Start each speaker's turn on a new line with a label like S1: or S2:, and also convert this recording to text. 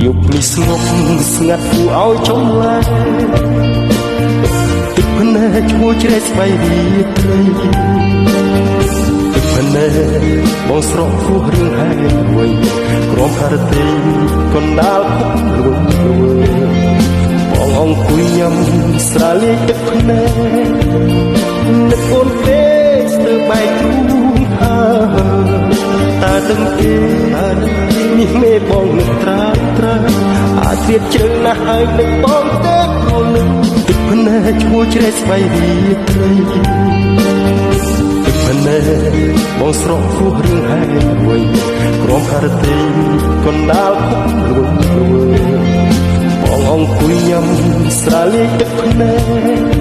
S1: យប់នេះស្ងប់ស្ងាត់គួរឲ្យចំលែទឹកភ្នែកឈ្មោះជ្រែកស្បៃរីត្រីទឹកភ្នែកបងស្រក់គ្រោះរឿងហេតុអ្វីក្រំហរទេកណ្ដាលភពលួងលួយបងអង្គុយញ៉ាំស្រាលេទឹកភ្នែកនឹកអូនពេកស្ទើរបែកគ្រូហើតើដឹងទេនេះមេបងនឹកត្រាអាចទៀតជ្រៅណាស់ហើយនឹកបងទេព្រោះនឹកទឹកភ្នែកឈ្មោះជ្រែកស្បៃរីត្រីទឹកភ្នែកបងស្រក់គ្រោះរឿងហេតុអ្វីក្រំហរទេកណ្ដាលភពលួងលួយបងអង្គុយញ៉ាំស្រាលេទឹកភ្នែក